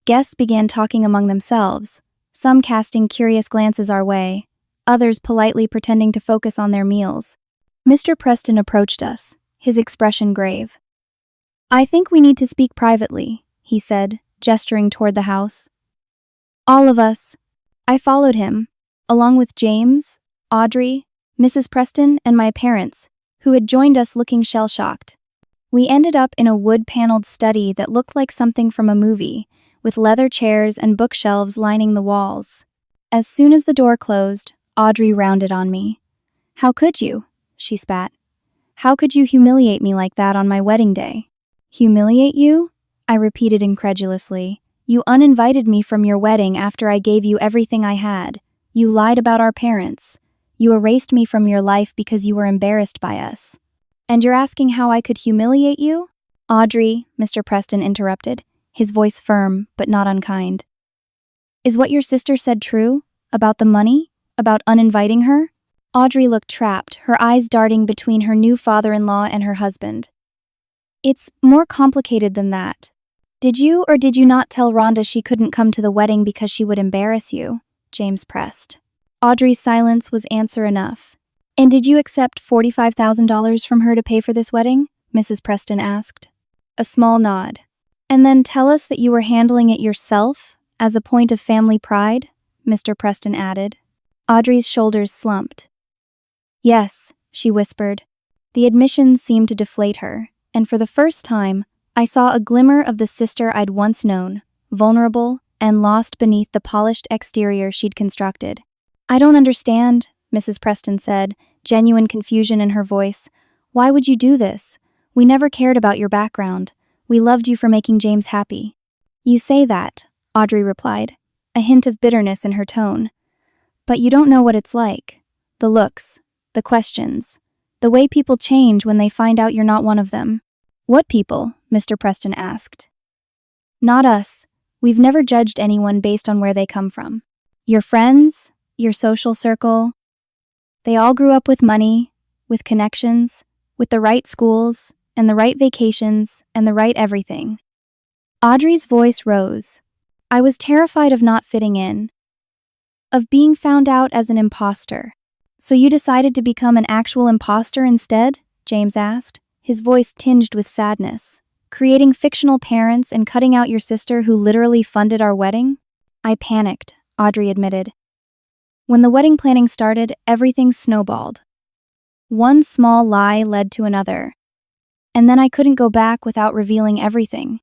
Speaker 1: Guests began talking among themselves, some casting curious glances our way, others politely pretending to focus on their meals. Mr. Preston approached us, his expression grave. "I think we need to speak privately," he said, gesturing toward the house. "All of us." I followed him, along with James, Audrey, Mrs. Preston, and my parents, who had joined us looking shell-shocked. We ended up in a wood-paneled study that looked like something from a movie, with leather chairs and bookshelves lining the walls. As soon as the door closed, Audrey rounded on me. "How could you?" she spat. "How could you humiliate me like that on my wedding day?" "Humiliate you?" I repeated incredulously. "You uninvited me from your wedding after I gave you everything I had. You lied about our parents. You erased me from your life because you were embarrassed by us. And you're asking how I could humiliate you?" "Audrey," Mr. Preston interrupted, his voice firm but not unkind. "Is what your sister said true? About the money? About uninviting her?" Audrey looked trapped, her eyes darting between her new father-in-law and her husband. "It's more complicated than that. Did you or did you not tell Rhonda she couldn't come to the wedding because she would embarrass you?" James pressed. Audrey's silence was answer enough. "And did you accept $45,000 from her to pay for this wedding?" Mrs. Preston asked. A small nod. "And then tell us that you were handling it yourself, as a point of family pride?" Mr. Preston added. Audrey's shoulders slumped. "Yes," she whispered. The admission seemed to deflate her, and for the first time, I saw a glimmer of the sister I'd once known, vulnerable and lost beneath the polished exterior she'd constructed. "I don't understand," Mrs. Preston said, genuine confusion in her voice. "Why would you do this? We never cared about your background. We loved you for making James happy." "You say that," Audrey replied, a hint of bitterness in her tone. "But you don't know what it's like. The looks, the questions, the way people change when they find out you're not one of them." "What people?" Mr. Preston asked. "Not us. We've never judged anyone based on where they come from. Your friends, your social circle, they all grew up with money, with connections, with the right schools, and the right vacations, and the right everything." Audrey's voice rose. "I was terrified of not fitting in, of being found out as an imposter." "So you decided to become an actual imposter instead?" James asked, his voice tinged with sadness. "Creating fictional parents and cutting out your sister who literally funded our wedding?" "I panicked," Audrey admitted. "When the wedding planning started, everything snowballed. One small lie led to another. And then I couldn't go back without revealing everything.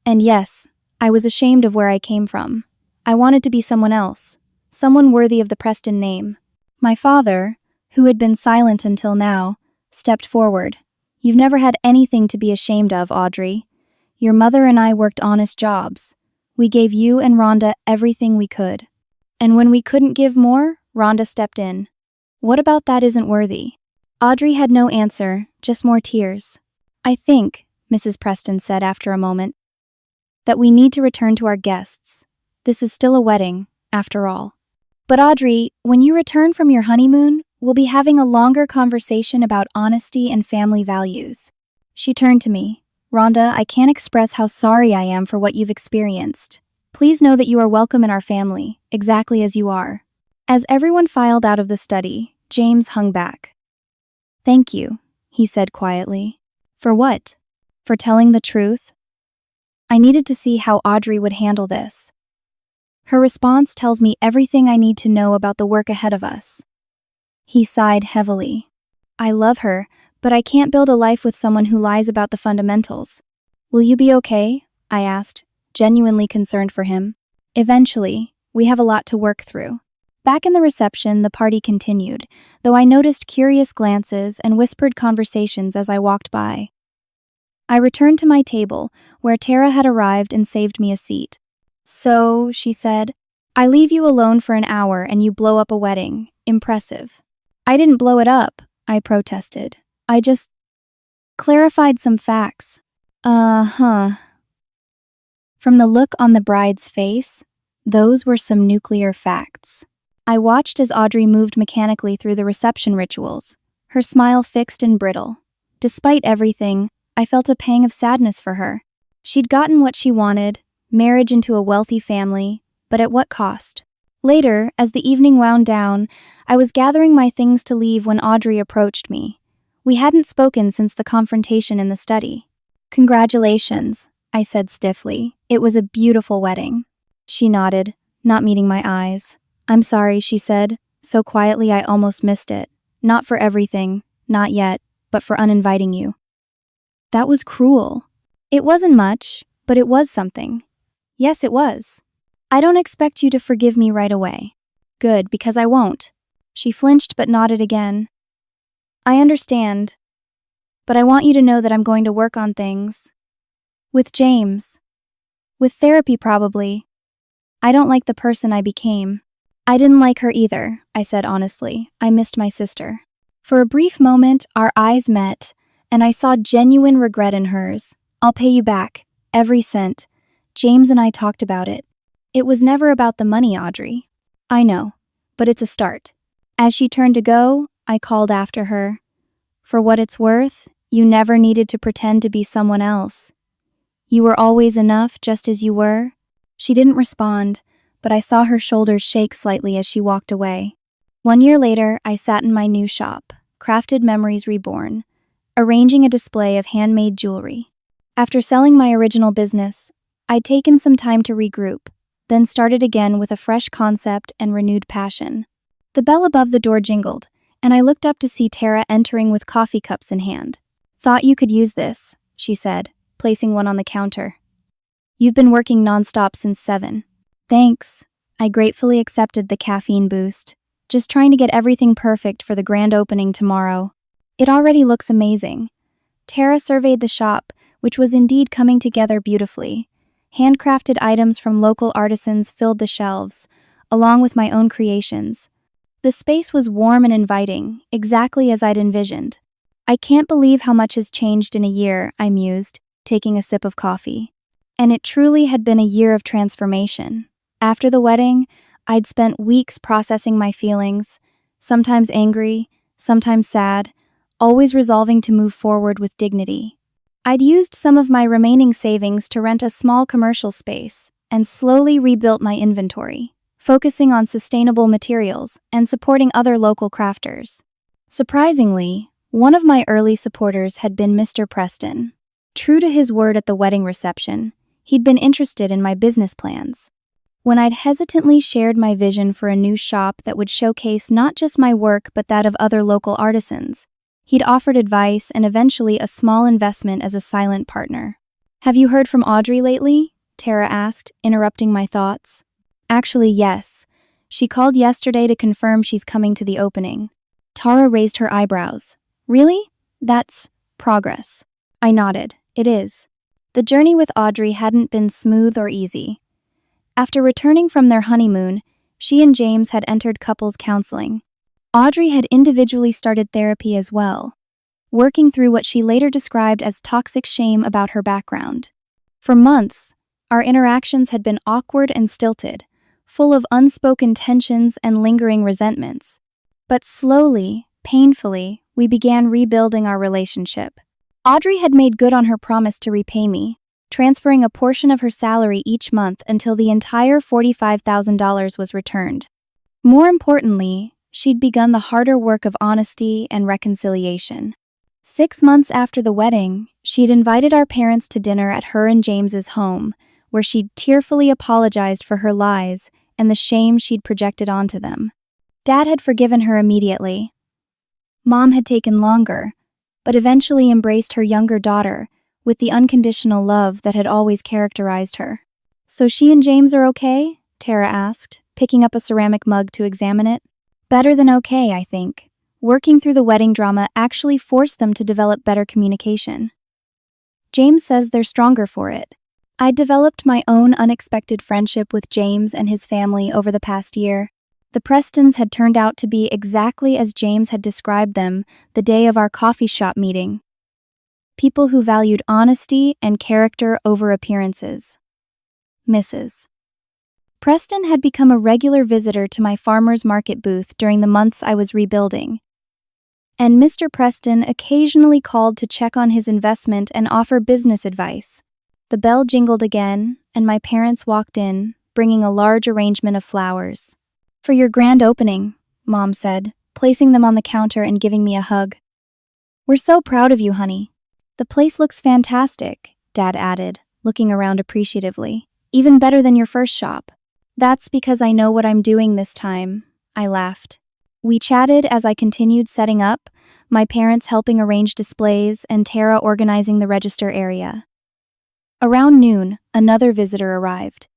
Speaker 1: And yes, I was ashamed of where I came from. I wanted to be someone else, someone worthy of the Preston name." My father, who had been silent until now, stepped forward. "You've never had anything to be ashamed of, Audrey. Your mother and I worked honest jobs. We gave you and Rhonda everything we could. And when we couldn't give more, Rhonda stepped in. What about that isn't worthy?" Audrey had no answer, just more tears. "I think," Mrs. Preston said after a moment, "that we need to return to our guests. This is still a wedding, after all. But Audrey, when you return from your honeymoon, we'll be having a longer conversation about honesty and family values." She turned to me. "Rhonda, I can't express how sorry I am for what you've experienced. Please know that you are welcome in our family, exactly as you are." As everyone filed out of the study, James hung back. "Thank you," he said quietly. "For what? For telling the truth?" I needed to see how Audrey would handle this. Her response tells me everything I need to know about the work ahead of us. He sighed heavily. "I love her, but I can't build a life with someone who lies about the fundamentals." "Will you be okay?" I asked, genuinely concerned for him. "Eventually. We have a lot to work through." Back in the reception, the party continued, though I noticed curious glances and whispered conversations as I walked by. I returned to my table, where Tara had arrived and saved me a seat. "So," she said, "I leave you alone for an hour and you blow up a wedding. Impressive." "I didn't blow it up," I protested. "I just clarified some facts." "Uh-huh." From the look on the bride's face, those were some nuclear facts. I watched as Audrey moved mechanically through the reception rituals, her smile fixed and brittle. Despite everything, I felt a pang of sadness for her. She'd gotten what she wanted, marriage into a wealthy family, but at what cost? Later, as the evening wound down, I was gathering my things to leave when Audrey approached me. We hadn't spoken since the confrontation in the study. "Congratulations," I said stiffly. "It was a beautiful wedding." She nodded, not meeting my eyes. "I'm sorry," she said. So quietly I almost missed it. Not for everything, not yet, but for uninviting you. That was cruel. It wasn't much, but it was something. Yes, it was. I don't expect you to forgive me right away. Good, because I won't. She flinched but nodded again. I understand, but I want you to know that I'm going to work on things. With James. With therapy, probably. I don't like the person I became. I didn't like her either, I said honestly. I missed my sister. For a brief moment, our eyes met, and I saw genuine regret in hers. I'll pay you back. Every cent. James and I talked about it. It was never about the money, Audrey. I know, but it's a start. As she turned to go, I called after her. For what it's worth, you never needed to pretend to be someone else. You were always enough just as you were. She didn't respond, but I saw her shoulders shake slightly as she walked away. 1 year later, I sat in my new shop, Crafted Memories Reborn, arranging a display of handmade jewelry. After selling my original business, I'd taken some time to regroup, then started again with a fresh concept and renewed passion. The bell above the door jingled, and I looked up to see Tara entering with coffee cups in hand. Thought you could use this, she said, placing one on the counter. You've been working nonstop since 7. Thanks. I gratefully accepted the caffeine boost, just trying to get everything perfect for the grand opening tomorrow. It already looks amazing. Tara surveyed the shop, which was indeed coming together beautifully. Handcrafted items from local artisans filled the shelves, along with my own creations. The space was warm and inviting, exactly as I'd envisioned. I can't believe how much has changed in a year, I mused, taking a sip of coffee. And it truly had been a year of transformation. After the wedding, I'd spent weeks processing my feelings, sometimes angry, sometimes sad, always resolving to move forward with dignity. I'd used some of my remaining savings to rent a small commercial space and slowly rebuilt my inventory, focusing on sustainable materials and supporting other local crafters. Surprisingly, one of my early supporters had been Mr. Preston. True to his word at the wedding reception, he'd been interested in my business plans. When I'd hesitantly shared my vision for a new shop that would showcase not just my work but that of other local artisans, he'd offered advice and eventually a small investment as a silent partner. Have you heard from Audrey lately? Tara asked, interrupting my thoughts. Actually, yes. She called yesterday to confirm she's coming to the opening. Tara raised her eyebrows. Really? That's progress. I nodded. It is. The journey with Audrey hadn't been smooth or easy. After returning from their honeymoon, she and James had entered couples counseling. Audrey had individually started therapy as well, working through what she later described as toxic shame about her background. For months, our interactions had been awkward and stilted, full of unspoken tensions and lingering resentments. But slowly, painfully, we began rebuilding our relationship. Audrey had made good on her promise to repay me, transferring a portion of her salary each month until the entire $45,000 was returned. More importantly, she'd begun the harder work of honesty and reconciliation. 6 months after the wedding, she'd invited our parents to dinner at her and James's home, where she'd tearfully apologized for her lies and the shame she'd projected onto them. Dad had forgiven her immediately. Mom had taken longer, but eventually embraced her younger daughter with the unconditional love that had always characterized her. So she and James are okay? Tara asked, picking up a ceramic mug to examine it. Better than okay, I think. Working through the wedding drama actually forced them to develop better communication. James says they're stronger for it. I'd developed my own unexpected friendship with James and his family over the past year. The Prestons had turned out to be exactly as James had described them the day of our coffee shop meeting. People who valued honesty and character over appearances. Mrs. Preston had become a regular visitor to my farmer's market booth during the months I was rebuilding. And Mr. Preston occasionally called to check on his investment and offer business advice. The bell jingled again, and my parents walked in, bringing a large arrangement of flowers. For your grand opening, Mom said, placing them on the counter and giving me a hug. We're so proud of you, honey. The place looks fantastic, Dad added, looking around appreciatively. Even better than your first shop. That's because I know what I'm doing this time, I laughed. We chatted as I continued setting up, my parents helping arrange displays and Tara organizing the register area. Around noon, another visitor arrived.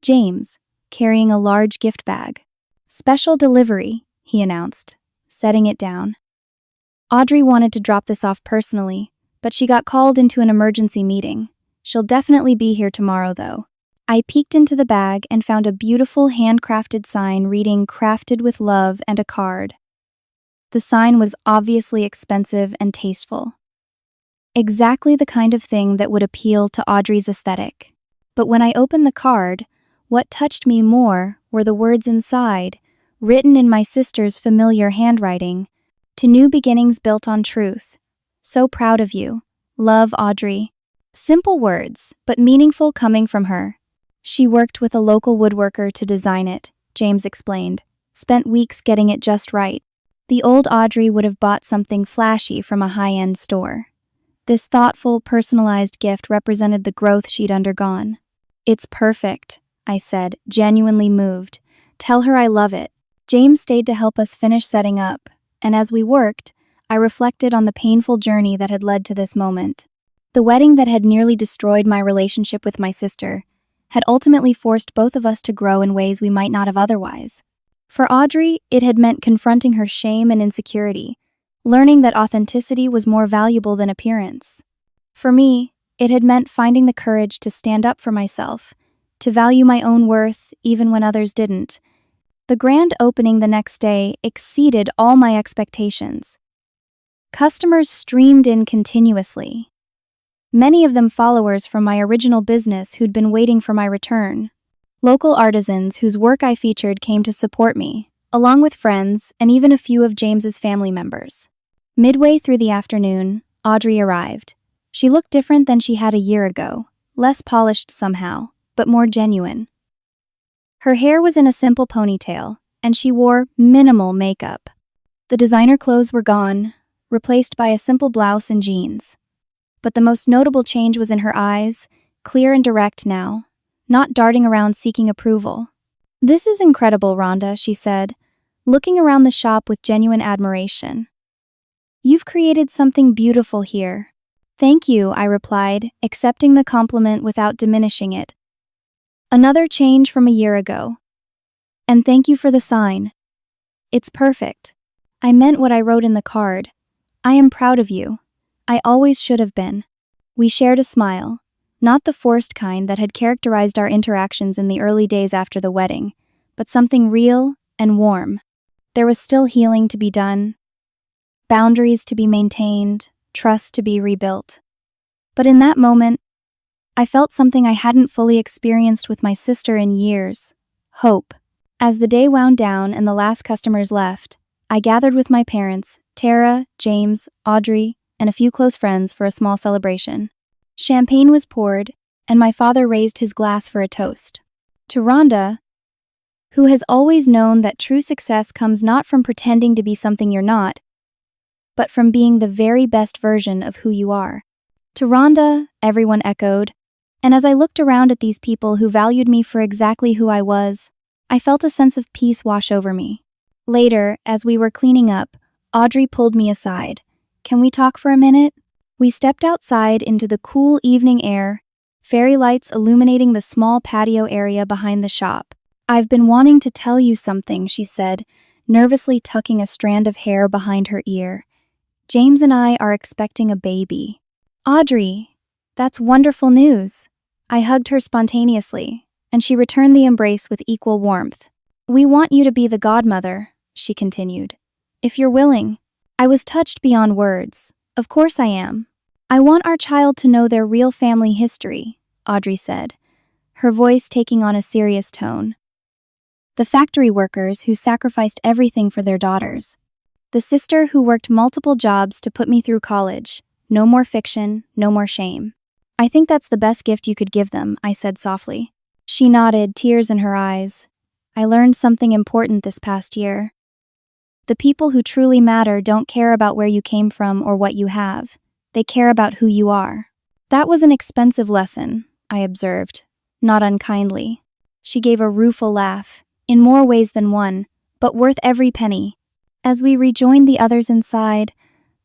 Speaker 1: James, carrying a large gift bag. "Special delivery," he announced, setting it down. Audrey wanted to drop this off personally, but she got called into an emergency meeting. She'll definitely be here tomorrow, though. I peeked into the bag and found a beautiful handcrafted sign reading "Crafted with Love" and a card. The sign was obviously expensive and tasteful. Exactly the kind of thing that would appeal to Audrey's aesthetic. But when I opened the card, what touched me more were the words inside, written in my sister's familiar handwriting, "To new beginnings built on truth. So proud of you. Love, Audrey." Simple words, but meaningful coming from her. She worked with a local woodworker to design it, James explained. Spent weeks getting it just right. The old Audrey would have bought something flashy from a high-end store. This thoughtful, personalized gift represented the growth she'd undergone. "It's perfect," I said, genuinely moved. "Tell her I love it." James stayed to help us finish setting up, and as we worked, I reflected on the painful journey that had led to this moment. The wedding that had nearly destroyed my relationship with my sister had ultimately forced both of us to grow in ways we might not have otherwise. For Audrey, it had meant confronting her shame and insecurity, learning that authenticity was more valuable than appearance. For me, it had meant finding the courage to stand up for myself, to value my own worth even when others didn't. The grand opening the next day exceeded all my expectations. Customers streamed in continuously. Many of them followers from my original business who'd been waiting for my return. Local artisans whose work I featured came to support me, along with friends and even a few of James's family members. Midway through the afternoon, Audrey arrived. She looked different than she had a year ago, less polished somehow, but more genuine. Her hair was in a simple ponytail, and she wore minimal makeup. The designer clothes were gone, replaced by a simple blouse and jeans. But the most notable change was in her eyes, clear and direct now, not darting around seeking approval. "This is incredible, Rhonda," she said, looking around the shop with genuine admiration. "You've created something beautiful here." "Thank you," I replied, accepting the compliment without diminishing it. "Another change from a year ago. And thank you for the sign. It's perfect. I meant what I wrote in the card. I am proud of you. I always should have been." We shared a smile, not the forced kind that had characterized our interactions in the early days after the wedding, but something real and warm. There was still healing to be done, boundaries to be maintained, trust to be rebuilt. But in that moment, I felt something I hadn't fully experienced with my sister in years: hope. As the day wound down and the last customers left, I gathered with my parents, Tara, James, Audrey, and a few close friends for a small celebration. Champagne was poured, and my father raised his glass for a toast. To Rhonda, who has always known that true success comes not from pretending to be something you're not, but from being the very best version of who you are. To Rhonda, everyone echoed, and as I looked around at these people who valued me for exactly who I was, I felt a sense of peace wash over me. Later, as we were cleaning up, Audrey pulled me aside. "Can we talk for a minute?" We stepped outside into the cool evening air, fairy lights illuminating the small patio area behind the shop. "I've been wanting to tell you something," she said, nervously tucking a strand of hair behind her ear. "James and I are expecting a baby." "Audrey, that's wonderful news." I hugged her spontaneously, and she returned the embrace with equal warmth. "We want you to be the godmother," she continued, "if you're willing." I was touched beyond words. "Of course I am. I want our child to know their real family history," Audrey said, her voice taking on a serious tone. "The factory workers who sacrificed everything for their daughters. The sister who worked multiple jobs to put me through college. No more fiction, no more shame. I think that's the best gift you could give them," I said softly. She nodded, tears in her eyes. "I learned something important this past year. The people who truly matter don't care about where you came from or what you have. They care about who you are." "That was an expensive lesson," I observed, not unkindly. She gave a rueful laugh, in more ways than one, but worth every penny. As we rejoined the others inside,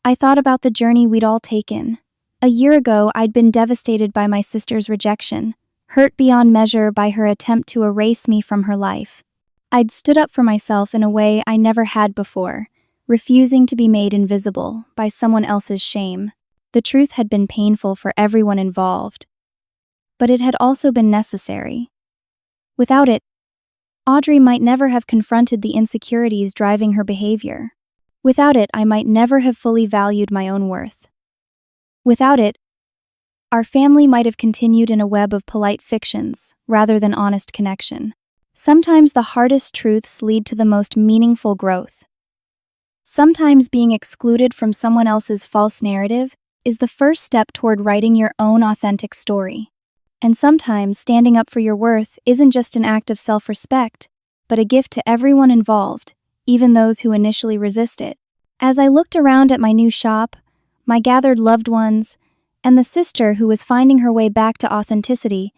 Speaker 1: I thought about the journey we'd all taken. A year ago, I'd been devastated by my sister's rejection, hurt beyond measure by her attempt to erase me from her life. I'd stood up for myself in a way I never had before, refusing to be made invisible by someone else's shame. The truth had been painful for everyone involved, but it had also been necessary. Without it, Audrey might never have confronted the insecurities driving her behavior. Without it, I might never have fully valued my own worth. Without it, our family might have continued in a web of polite fictions rather than honest connection. Sometimes the hardest truths lead to the most meaningful growth. Sometimes being excluded from someone else's false narrative is the first step toward writing your own authentic story. And sometimes standing up for your worth isn't just an act of self-respect, but a gift to everyone involved, even those who initially resist it. As I looked around at my new shop, my gathered loved ones, and the sister who was finding her way back to authenticity,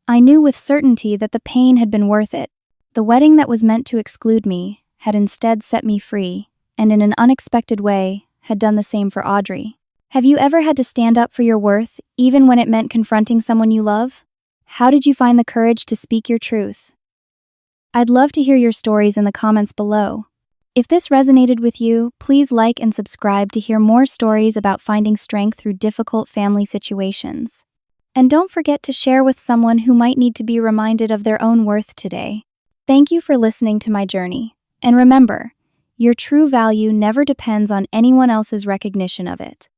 Speaker 1: I knew with certainty that the pain had been worth it. The wedding that was meant to exclude me had instead set me free, and in an unexpected way, had done the same for Audrey. Have you ever had to stand up for your worth, even when it meant confronting someone you love? How did you find the courage to speak your truth? I'd love to hear your stories in the comments below. If this resonated with you, please like and subscribe to hear more stories about finding strength through difficult family situations. And don't forget to share with someone who might need to be reminded of their own worth today. Thank you for listening to my journey. And remember, your true value never depends on anyone else's recognition of it.